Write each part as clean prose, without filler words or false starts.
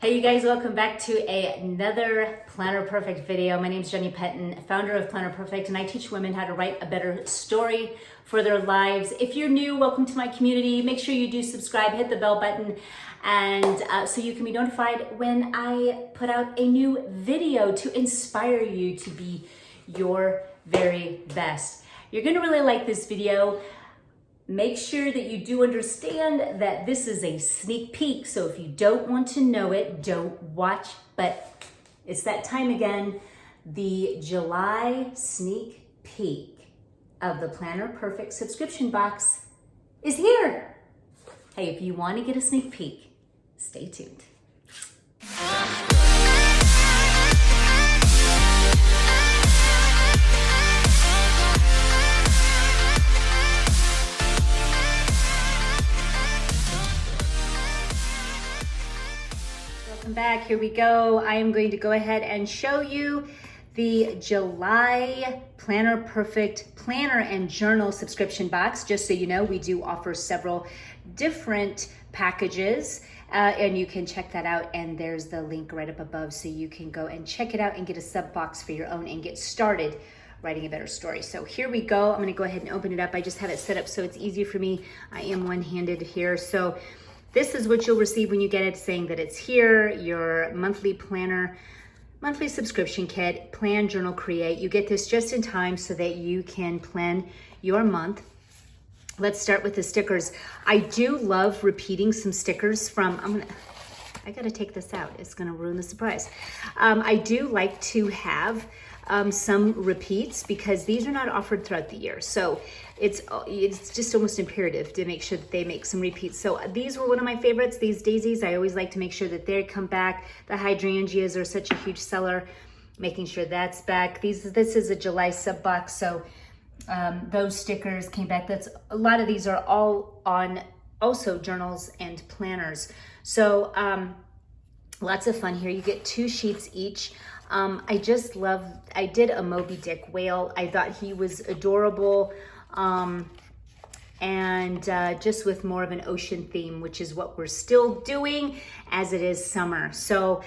Hey you guys, welcome back to another Planner Perfect video. My name is Jenny Pettin, founder of Planner Perfect, and I teach women how to write a better story for their lives. If you're new, welcome to my community. Make sure you do subscribe, hit the bell button, and so you can be notified when I put out a new video to inspire you to be your very best. You're gonna really like this video. Make sure that you do understand that this is a sneak peek. So if you don't want to know it, don't watch, but it's that time again, the July sneak peek of the Planner Perfect subscription box is here. Hey, if you want to get a sneak peek, stay tuned. Welcome back, here we go. I am going to go ahead and show you the July Planner Perfect Planner and Journal subscription box. Just so you know, we do offer several different packages and you can check that out, and there's the link right up above so you can go and check it out and get a sub box for your own and get started writing a better story. So here we go. I'm gonna go ahead and open it up. I just have it set up so it's easier for me. I am one-handed here. So this is what you'll receive when you get it, saying that it's here, your monthly planner, monthly subscription kit, plan, journal, create. You get this just in time so that you can plan your month. Let's start with the stickers. I do love repeating some stickers from, I gotta take this out. It's gonna ruin the surprise. I do like to have some repeats because these are not offered throughout the year. So it's just almost imperative to make sure that they make some repeats. So these were one of my favorites, these daisies. I always like to make sure that they come back. The hydrangeas are such a huge seller, making sure that's back. This is a July sub box, so those stickers came back. A lot of these are all on also journals and planners. So lots of fun here. You get 2 sheets each. I did a Moby Dick whale. I thought he was adorable. And just with more of an ocean theme, which is what we're still doing as it is summer. So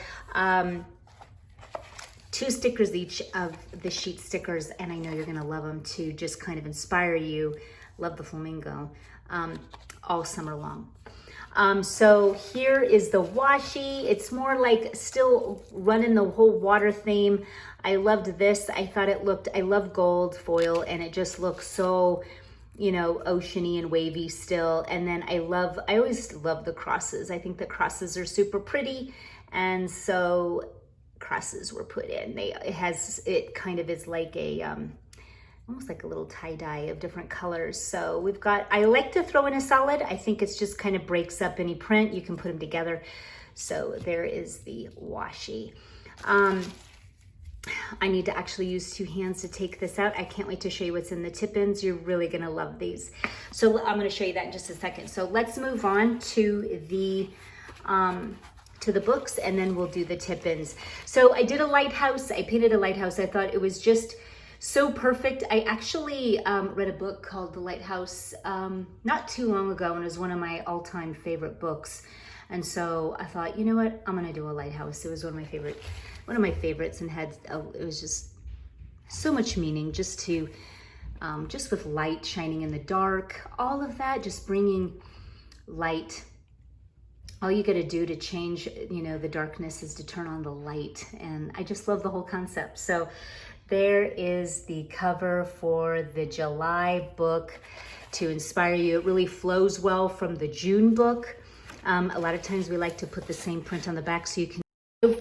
2 stickers each of the sheet stickers, and I know you're gonna love them to just kind of inspire you. Love the flamingo all summer long. So here is the washi. It's more like still running the whole water theme. I loved this. I thought I love gold foil, and it just looks so, you know, oceany and wavy still. And then I always love the crosses. I think the crosses are super pretty. And so crosses were put in. It kind of is like a, almost like a little tie-dye of different colors. So we've got, I like to throw in a solid. I think it's just kind of breaks up any print. You can put them together. So there is the washi. I need to actually use 2 hands to take this out. I can't wait to show you what's in the tip-ins. You're really gonna love these. So I'm gonna show you that in just a second. So let's move on to the books, and then we'll do the tip-ins. So I did a lighthouse. I painted a lighthouse. I thought it was just so perfect. I actually read a book called The Lighthouse not too long ago, and it was one of my all-time favorite books. And so I thought, you know what, I'm gonna do a lighthouse. It was one of my favorites, and it was just so much meaning, just with light shining in the dark, all of that, just bringing light. All you gotta do to change, you know, the darkness is to turn on the light. And I just love the whole concept. So there is the cover for the July book to inspire you. It really flows well from the June book. A lot of times we like to put the same print on the back so you can.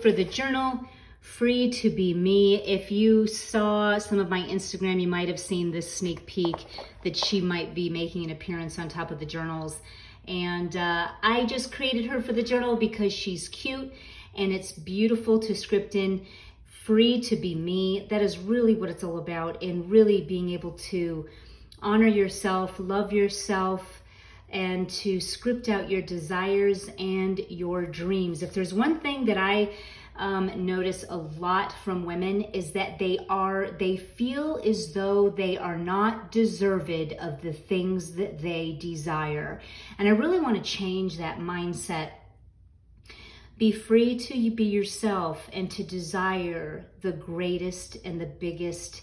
For the journal, Free to Be Me. If you saw some of my Instagram, you might have seen this sneak peek that she might be making an appearance on top of the journals. And I just created her for the journal because she's cute and it's beautiful to script in. Free to be me. That is really what it's all about, and really being able to honor yourself, love yourself, and to script out your desires and your dreams. If there's one thing that I notice a lot from women, is that they feel as though they are not deserved of the things that they desire. And I really want to change that mindset Be free to be yourself and to desire the greatest and the biggest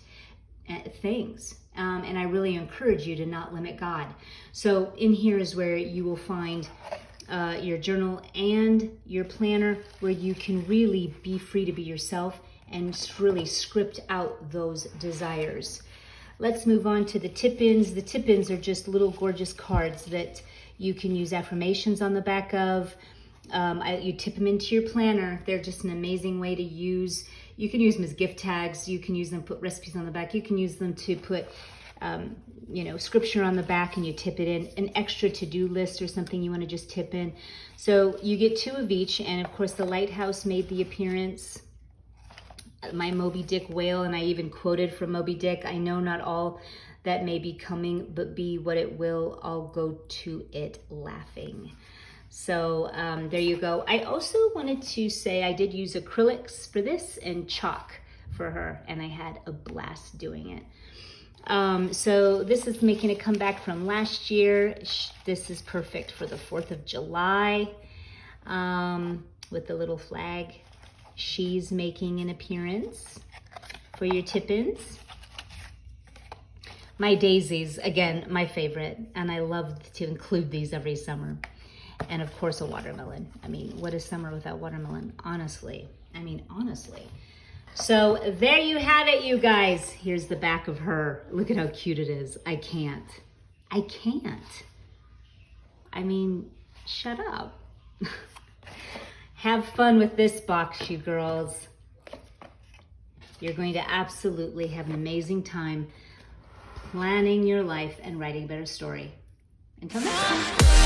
things. And I really encourage you to not limit God. So in here is where you will find your journal and your planner, where you can really be free to be yourself and really script out those desires. Let's move on to the tip-ins. The tip-ins are just little gorgeous cards that you can use affirmations on the back of. You tip them into your planner. They're just an amazing way to use. You can use them as gift tags. You can use them to put recipes on the back. You can use them to put, scripture on the back, and you tip it in. An extra to-do list or something you want to just tip in. So you get 2 of each. And of course, the lighthouse made the appearance. My Moby Dick whale, and I even quoted from Moby Dick. I know not all that may be coming, but be what it will, I'll go to it laughing. So there you go. I also wanted to say I did use acrylics for this and chalk for her, and I had a blast doing it. So this is making a comeback from last year. This is perfect for the 4th of July with the little flag. She's making an appearance for your tip-ins. My daisies, again, my favorite, and I love to include these every summer. And of course, a watermelon. I mean, what is summer without watermelon? Honestly. So there you have it, you guys. Here's the back of her. Look at how cute it is. I can't. I mean, shut up. Have fun with this box, you girls. You're going to absolutely have an amazing time planning your life and writing a better story. Until next time.